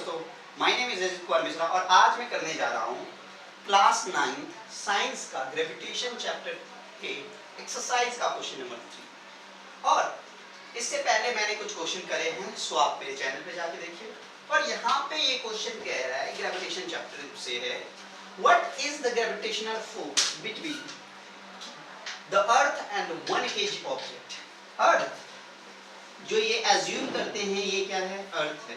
दोस्तों, my name is Ajit Kumar Mishra और आज मैं करने जा रहा हूँ क्लास 9 साइंस का ग्रेविटेशन चैप्टर के एक्सरसाइज का क्वेश्चन नंबर 3। और इससे पहले मैंने कुछ क्वेश्चन करे हैं, सो आप मेरे चैनल पे जाके देखिए। और यहाँ पे ये क्वेश्चन कह रहा है, ग्रेविटेशन चैप्टर से है, what is the gravitational force between the earth and 1 kg object. Earth जो ये एज्यूम करते हैं ये क्या है, अर्थ है,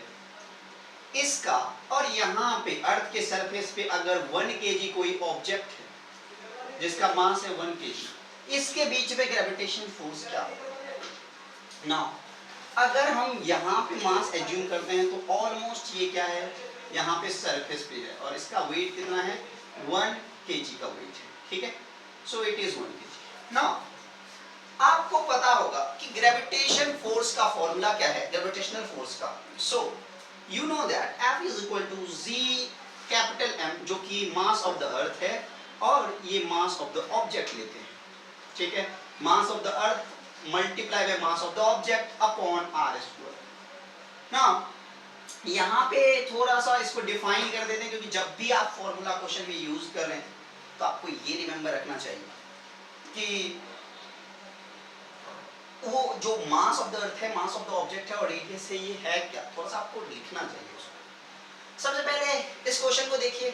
इसका और यहाँ पे अर्थ के सरफेस पे अगर 1 kg कोई ऑब्जेक्ट है जिसका मास है 1 kg, इसके बीच में ग्रेविटेशन फोर्स क्या होगा। नाउ अगर हम यहाँ पे मास एज्यूम करते हैं तो ऑलमोस्ट ये क्या है, यहाँ पे सरफेस पे है और इसका वेट कितना है, 1 kg का वेट है, ठीक है। So it is 1 kg। Now आपको पता होगा कि ग्रेविटेशन फोर्स का फॉर्मूला क्या है, ग्रेविटेशनल फोर्स का। So you know that F is equal to G capital M, जो कि मास ऑफ द अर्थ है और ये मास ऑफ द ऑब्जेक्ट लेते हैं, ठीक है। Mass of the earth multiply by mass of the object upon R square. Now यहाँ पे थोड़ा सा इसको डिफाइन कर देते हैं, क्योंकि जब भी आप फॉर्मूला क्वेश्चन में यूज कर रहे हैं तो आपको ये रिमेंबर रखना चाहिए कि वो जो मास ऑफ द अर्थ है, मास ऑफ द ऑब्जेक्ट है और रेडियस है, ये है क्या, थोड़ा सा आपको लिखना चाहिए उसको। सबसे पहले इस क्वेश्चन को देखिए।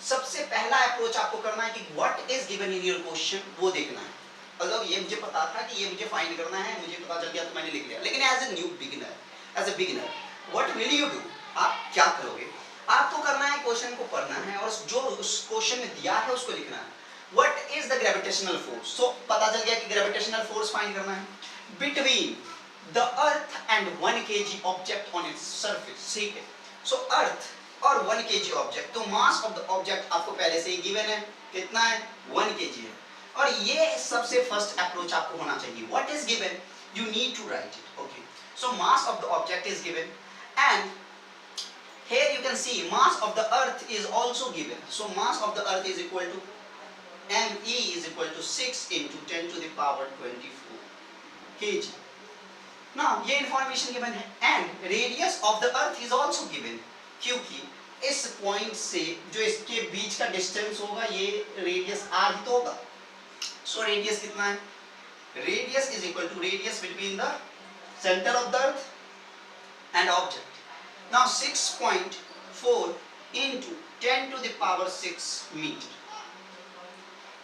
सबसे पहला अप्रोच आपको करना है कि what is given in your question, वो देखना है। मतलब ये मुझे पता था कि ये मुझे फाइंड करना है, मुझे पता चल गया तो मैंने लिख लिया, लेकिन as a new beginner, as a beginner what will you do, आप क्या करोगे। आपको करना है, क्वेश्चन को पढ़ना है और जो उस क्वेश्चन में दिया है उसको लिखना है। What is the gravitational force. So पता चल गया कि ग्रेविटेशनल फोर्स फाइंड करना है between the earth and 1 kg object on its surface, ठीक है। so earth और 1 kg object, तो mass of the object आपको पहले से ही given है, कितना है, 1 kg है। और ये सबसे फर्स्ट अप्रोच आपको होना चाहिए। what is given you need to write it, okay। so mass of the object is given and here you can see mass of the earth is also given। so mass of the earth is equal to me is equal to 6 into 10 to the power 24 kg। now ये information given है and radius of the earth is also given, क्योंकि इस point से जो इसके बीच का distance होगा ये रेडियस r ही तो होगा। सो रेडियस कितना है, radius is equal to radius between the centre of the earth and object. Now 6.4 into 10 to the power 6 metre.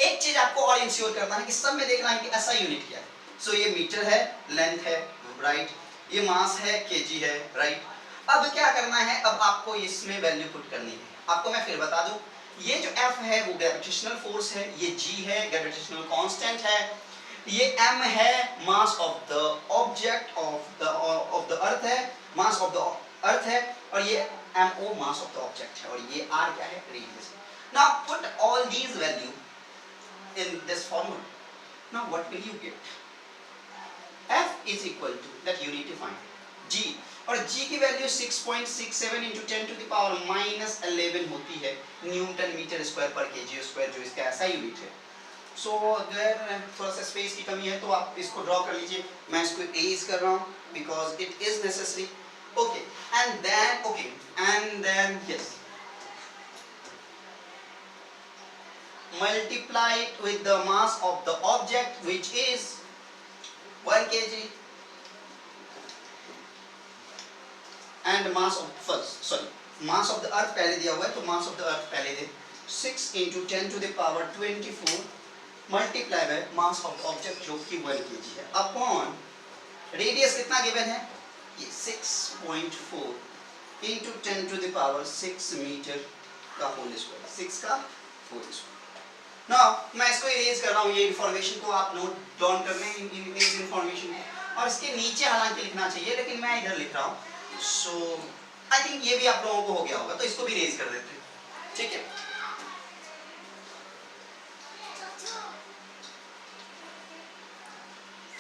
एक चीज आपको और इंश्योर करना है कि सब में देखना है कि ऐसा यूनिट क्या है। सो ये मीटर है, लेंथ है, राइट, ये मास है, केजी है, राइट। अब क्या करना है, अब आपको इसमें वैल्यू पुट करनी है। आपको मैं फिर बता दूं, ये जो F है वो ग्रेविटेशनल फोर्स है, ये G है ग्रेविटेशनल कांस्टेंट है, ये M है mass of the object of the अर्थ है, मास ऑफ द अर्थ है, और ये MO mass of the object है, और ये R क्या है, radius. Now put all these value in this formula. Now what will you get, F is equal to that you need to find G, और G की value 6.67 into 10 to the power minus 11 होती है Newton metre square पर KG square, जो इसका ऐसा unit है। सो अगर थोड़ा सा स्पेस की कमी है तो आप इसको ड्रॉ कर लीजिए, मैं इसको इरेज कर रहा हूँ because it is necessary, okay. And then yes multiply it with the mass of the object which is 1 kg and mass of the earth पहले दिया हुआ है तो mass of the earth पहले दे, 6 into 10 to the power 24 multiply by mass of the object जो कि 1 kg है, upon radius कितना गिवन है, ये 6.4 into 10 to the power 6 metre का होल स्क्वायर, 6 का होल स्क्वायर। नाउ मैं इसको इरेज कर रहा हूँ, ये इन्फॉर्मेशन को आप नोट डाउन कर लें, इस इन्फॉर्मेशन को, और इसके नीचे हालांकि लिखना चाहिए लेकिन मैं इधर लिख रहा हूँ। सो आई थिंक ये भी आप लोगों को हो गया होगा, तो इसको भी इरेज कर देते हैं, ठीक है।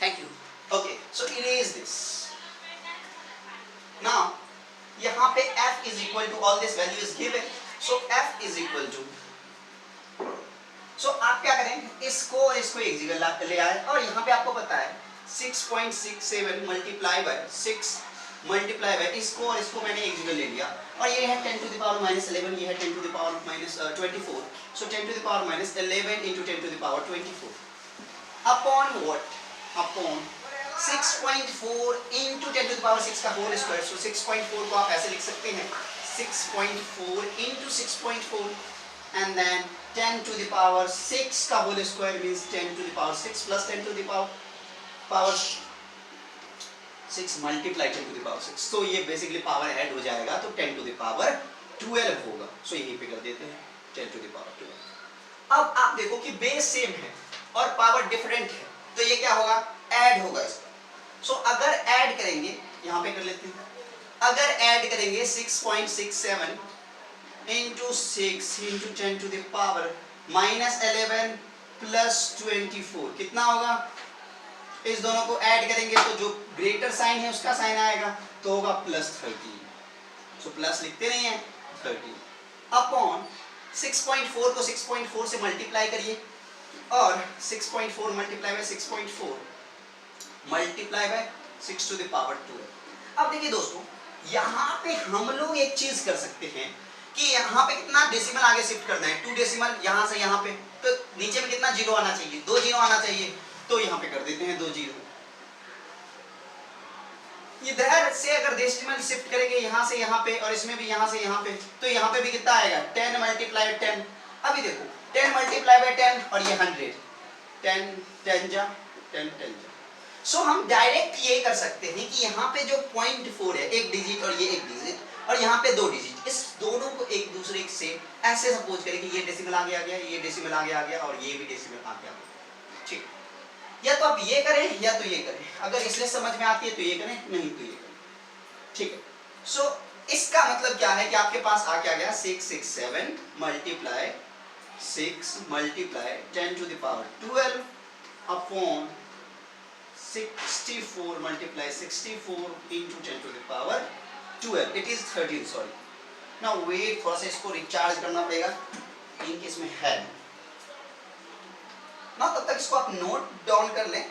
Thank you, okay. So erase this. Now यहाँ पे F is equal to all this value is given, so F is equal to, आप क्या करें, इसको एक जगह ले आए और यहाँ पे आपको पता है 6.67 मल्टीप्लाई बाय 6 मल्टीप्लाई बाय इसको और इसको मैंने एक जगह ले लिया, और ये है 10 टू द पावर माइनस 11, ये है 10 टू द पावर माइनस 24, सो 10 to the power minus 11 into 10 to the power 24 upon what, upon 6.4 into 10 to the power 6 का होल स्क्वायर, सो 6.4 को आप ऐसे लिख सकते हैं 6.4 into 6.4 and then 10 to the power 6 का whole square means 10 to the power 6 plus 10 to the power 6 multiply 10 to the power 6, तो ये बेसिकली पावर ऐड हो जाएगा तो 10 to the power 12 होगा, सो यहीं पे कर देते हैं 10 to the power 12। अब आप देखो कि बेस सेम है और पावर डिफरेंट है, तो ये क्या होगा, ऐड होगा इसका। सो अगर ऐड करेंगे, यहाँ पे कर लेते हैं, अगर ऐड करेंगे 6.67 into 6 into 10 to the power minus 11 plus 24 कितना होगा, इस दोनों को ऐड करेंगे तो जो ग्रेटर साइन है उसका साइन आएगा तो होगा प्लस 13, सो प्लस लिखते नहीं है 13 अपॉन 6.4 को 6.4 से मल्टीप्लाई करिए और 6.4 multiply by 6.4 multiply by 6 to the power 12। अब देखिए दोस्तों, यहाँ पे हम लोग एक चीज कर सकते हैं कि यहाँ पे कितना डेसिमल आगे शिफ्ट करना है, 2 डेसिमल यहाँ से यहाँ पे, तो नीचे में कितना जीरो आना चाहिए, 2 जीरो आना चाहिए, तो यहाँ पे कर देते हैं 2 जीरो। इधर से अगर डेसिमल शिफ्ट करेंगे यहाँ से यहाँ पे और इसमें भी यहाँ से यहाँ पे, तो यहाँ पे भी कितना आएगा 10 मल्टीप्लाई 10। अभी देखो 10 मल्टीप्लाई बाय 10 और ये 100, 10 10 जा 10 10 जा, सो हम डायरेक्ट ये कर सकते हैं कि यहाँ पे जो 0.4 है एक डिजिट और ये एक डिजिट और यहाँ पे 2 डिजिट, इस दोनों को एक दूसरे से ऐसे सपोज करें कि ये डेसिमल आगे आ गया, ये डेसिमल आगे आ गया और ये भी डेसिमल आगे आ गया, ठीक। या तो आप ये करें या तो ये करें, अगर इसलिए समझ में आती है तो ये करें, नहीं तो ये करें, ठीक है। सो इसका मतलब क्या है कि आपके पास आ क्या गया 667 multiply 6 multiply 10 to the power 12 upon 64 multiply 64 into 10 to the power 12, it is 13, sorry. Now wait, थोड़ा सा इसको रिचार्ज करना पड़ेगा इनके इसमें है ना, तब तक इसको आप नोट डाउन कर लें,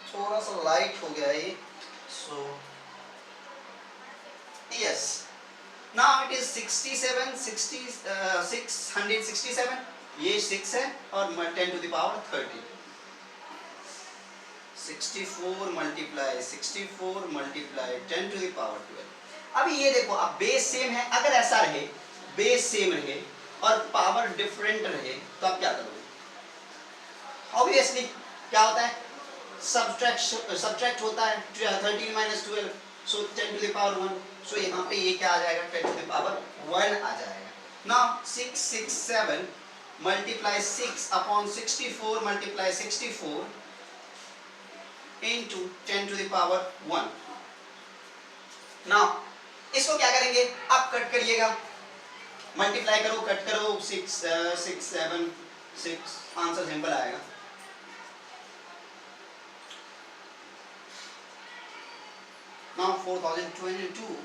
थोड़ा सा लाइट हो गया ये, so yes now it is 667, ये 6 है और 10 to the power 13, 64 multiply 64 multiply 10 to the power 12। अभी ये देखो, अब बेस सेम है, अगर ऐसा रहे बेस सेम रहे और पावर डिफरेंट रहे तो आप क्या करोगे, ऑब्वियसली क्या होता है, सब्ट्रैक्ट होता है, 13 minus 12, so 10 to the power 1, so यहाँ पे ये क्या आ जाएगा 10 टू द पावर 1 आ जाएगा। Now 667 multiply 6 upon 64 multiply 64 into 10 to the power 1। Now इसको क्या करेंगे, आप कट करिएगा, मल्टीप्लाई करो कट करो, 6 6 7 6, आंसर सिंपल आएगा। Now 4022,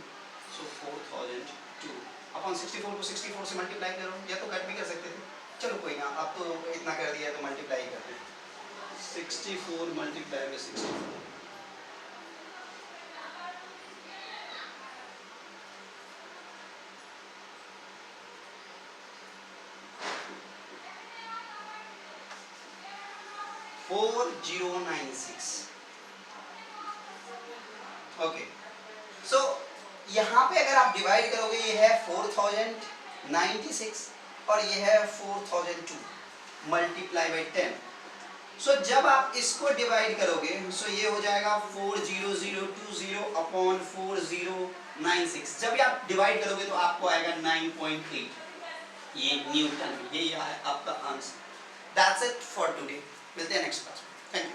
so 4002 अपॉन 64 को 64 से मल्टीप्लाई करो, या तो कट भी कर सकते थे, चलो कोई ना, अब तो इतना कर दिया तो मल्टीप्लाई करते हैं, 64 मल्टीप्लाई बाय 64 4096। ओके, सो यहाँ पे अगर आप डिवाइड करोगे, ये है 4096 और ये है 4002 मल्टीप्लाई बाय 10, सो जब आप इसको डिवाइड करोगे सो ये हो जाएगा 40020 अपॉन 4096, जब आप डिवाइड करोगे तो आपको आएगा 9.8, ये न्यूटन, ये है आपका answer. That's it for today, मिलते हैं नेक्स्ट क्लास में, थैंक यू।